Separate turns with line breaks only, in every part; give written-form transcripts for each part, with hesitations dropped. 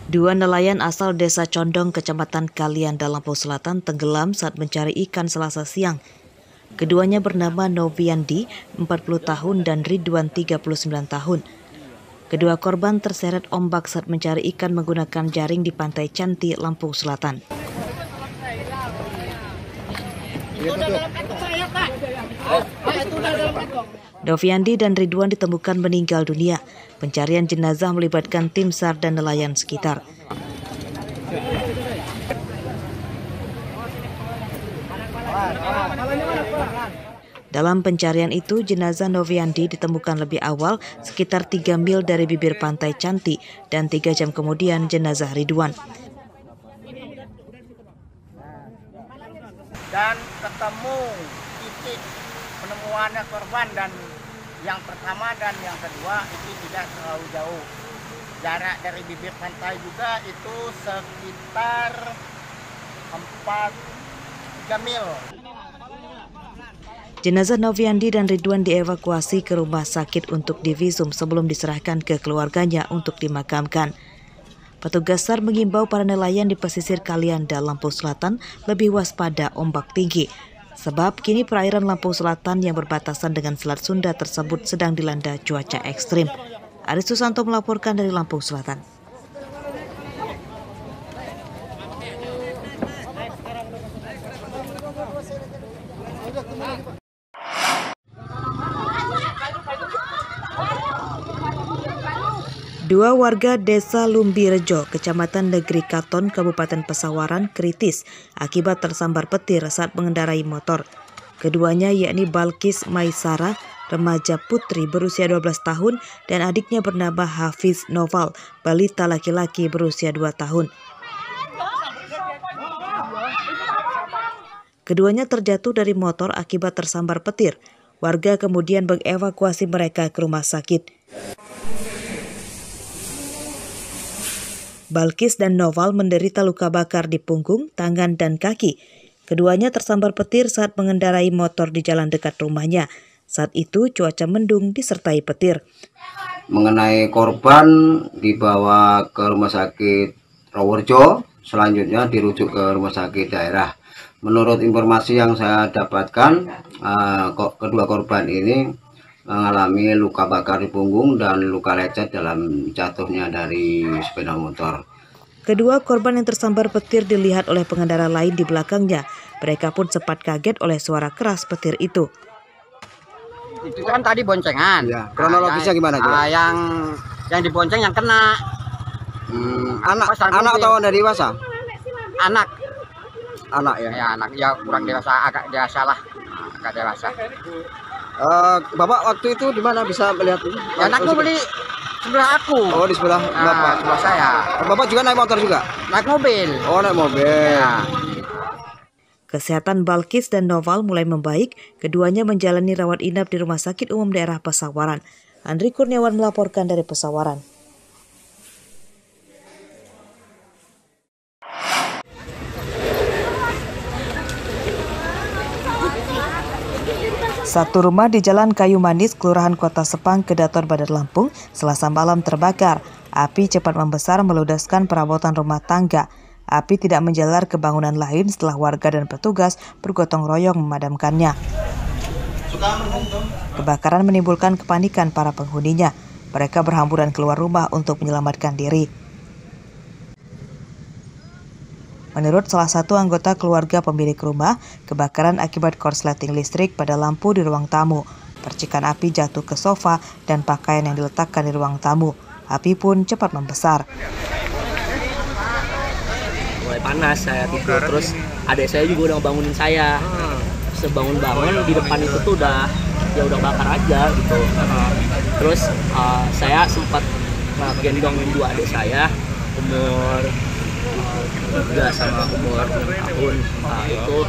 Dua nelayan asal Desa Condong, Kecamatan Kalianda, Lampung Selatan tenggelam saat mencari ikan Selasa siang. Keduanya bernama Noviandi, 40 tahun, dan Ridwan, 39 tahun. Kedua korban terseret ombak saat mencari ikan menggunakan jaring di Pantai Cantik, Lampung Selatan. Noviandi dan Ridwan ditemukan meninggal dunia. Pencarian jenazah melibatkan tim SAR dan nelayan sekitar. Dalam pencarian itu, jenazah Noviandi ditemukan lebih awal sekitar 3 mil dari bibir Pantai Cantik dan 3 jam kemudian jenazah Ridwan.
Dan ketemu titik penemuannya korban, dan yang pertama dan yang kedua itu tidak terlalu jauh. Jarak dari bibir pantai juga itu sekitar 3 mil.
Jenazah Noviandi dan Ridwan dievakuasi ke rumah sakit untuk divisum sebelum diserahkan ke keluarganya untuk dimakamkan. Petugas SAR mengimbau para nelayan di pesisir Kalianda, Lampung Selatan lebih waspada ombak tinggi. Sebab kini perairan Lampung Selatan yang berbatasan dengan Selat Sunda tersebut sedang dilanda cuaca ekstrim. Aris Susanto melaporkan dari Lampung Selatan. Dua warga Desa Lumbirejo, Kecamatan Negeri Katon, Kabupaten Pesawaran kritis akibat tersambar petir saat mengendarai motor. Keduanya yakni Balkis Maisara, remaja putri berusia 12 tahun, dan adiknya bernama Hafiz Noval, balita laki-laki berusia 2 tahun. Keduanya terjatuh dari motor akibat tersambar petir. Warga kemudian mengevakuasi mereka ke rumah sakit. Balkis dan Noval menderita luka bakar di punggung, tangan, dan kaki. Keduanya tersambar petir saat mengendarai motor di jalan dekat rumahnya. Saat itu cuaca mendung disertai petir.
Mengenai korban dibawa ke rumah sakit Raworjo, selanjutnya dirujuk ke rumah sakit daerah. Menurut informasi yang saya dapatkan, kedua korban ini mengalami luka bakar di punggung dan luka lecet dalam jatuhnya dari sepeda motor.
Kedua korban yang tersambar petir dilihat oleh pengendara lain di belakangnya. Mereka pun sempat kaget oleh suara keras petir itu.
Itu kan tadi boncengan.
Ya, kronologisnya gimana juga?
Yang dibonceng yang kena.
Anak atau dari dewasa?
Anak.
Anak ya.
Ya anak, ya kurang dewasa, agak dewasa lah. Agak dewasa.
Bapak waktu itu di mana bisa melihat ini?
Ya, anakku beli sebelah aku.
Oh, di sebelah Bapak.
Sebelah saya.
Bapak juga naik motor juga?
Naik mobil.
Oh, naik mobil.
Ya.
Kesehatan Balkis dan Noval mulai membaik. Keduanya menjalani rawat inap di Rumah Sakit Umum Daerah Pesawaran. Andri Kurniawan melaporkan dari Pesawaran. Satu rumah di Jalan Kayu Manis, Kelurahan Kota Sepang, Kedaton, Bandar Lampung, Selasa malam terbakar. Api cepat membesar meludeskan perabotan rumah tangga. Api tidak menjalar ke bangunan lain setelah warga dan petugas bergotong royong memadamkannya. Kebakaran menimbulkan kepanikan para penghuninya. Mereka berhamburan keluar rumah untuk menyelamatkan diri. Menurut salah satu anggota keluarga pemilik rumah, kebakaran akibat korsleting listrik pada lampu di ruang tamu. Percikan api jatuh ke sofa dan pakaian yang diletakkan di ruang tamu. Api pun cepat membesar.
Mulai panas, saya tidur, terus adik saya juga udah bangunin saya. Sebangun-bangun di depan itu tuh udah bakar aja gitu. Terus saya sempat gendongin dua adik saya, umur 3 sama umur 6 tahun. Itu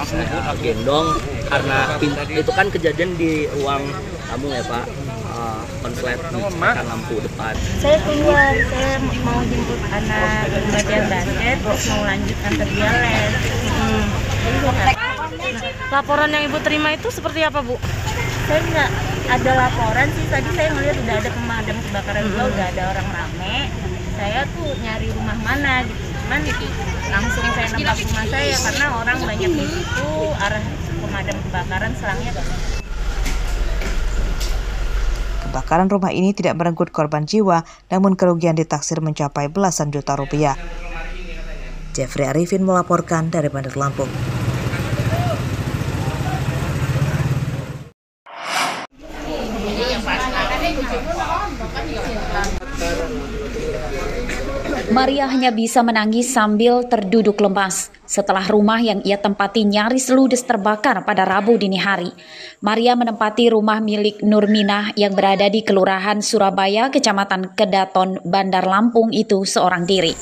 saya gendong karena itu kan kejadian di ruang tamu ya Pak, konslet kan lampu depan.
Saya keluar, saya mau jemput anak bagian basket, mau lanjutkan kerja les.
Laporan yang Ibu terima itu seperti apa, Bu?
Saya nggak ada laporan sih, tadi saya ngeliat udah ada pemadam kebakaran juga, udah ada orang rame. saya tuh nyari rumah mana gitu. Cuman langsung saya nebak rumah saya karena orang banyak di situ, arah pemadam kebakaran selangnya banyak.
Kebakaran rumah ini tidak merenggut korban jiwa, namun kerugian ditaksir mencapai belasan juta rupiah. Jeffrey Arifin melaporkan dari Bandar Lampung.
Maria hanya bisa menangis sambil terduduk lemas setelah rumah yang ia tempati nyaris ludes terbakar pada Rabu dini hari. Maria menempati rumah milik Nurminah yang berada di Kelurahan Surabaya, Kecamatan Kedaton, Bandar Lampung itu seorang diri.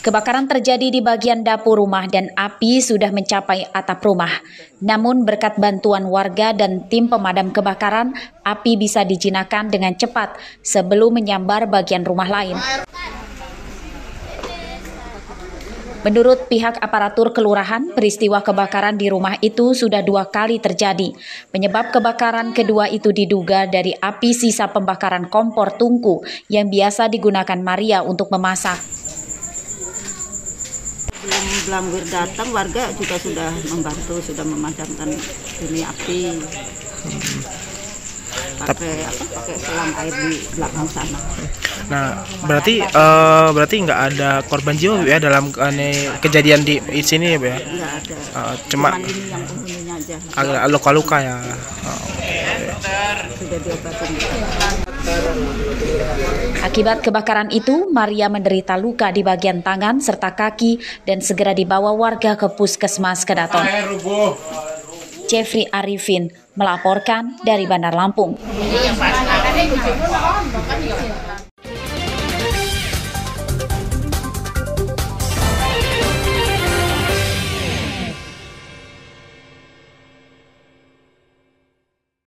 Kebakaran terjadi di bagian dapur rumah dan api sudah mencapai atap rumah. Namun berkat bantuan warga dan tim pemadam kebakaran, api bisa dijinakan dengan cepat sebelum menyambar bagian rumah lain. Menurut pihak aparatur kelurahan, peristiwa kebakaran di rumah itu sudah 2 kali terjadi. Penyebab kebakaran kedua itu diduga dari api sisa pembakaran kompor tungku yang biasa digunakan Maria untuk memasak.
Belum datang, warga juga sudah membantu, sudah memadamkan ini api. Pakai selang air di belakang sana.
Nah, berarti nggak ada korban jiwa ya dalam kejadian di sini ya, Bu ya?
Nggak ada.
Cuma
ini yang penghuninya aja.
Agak luka-luka ya.
Sudah diobatin.
Akibat kebakaran itu, Maria menderita luka di bagian tangan serta kaki dan segera dibawa warga ke Puskesmas Kedaton. Jeffrey Arifin melaporkan dari Bandar Lampung.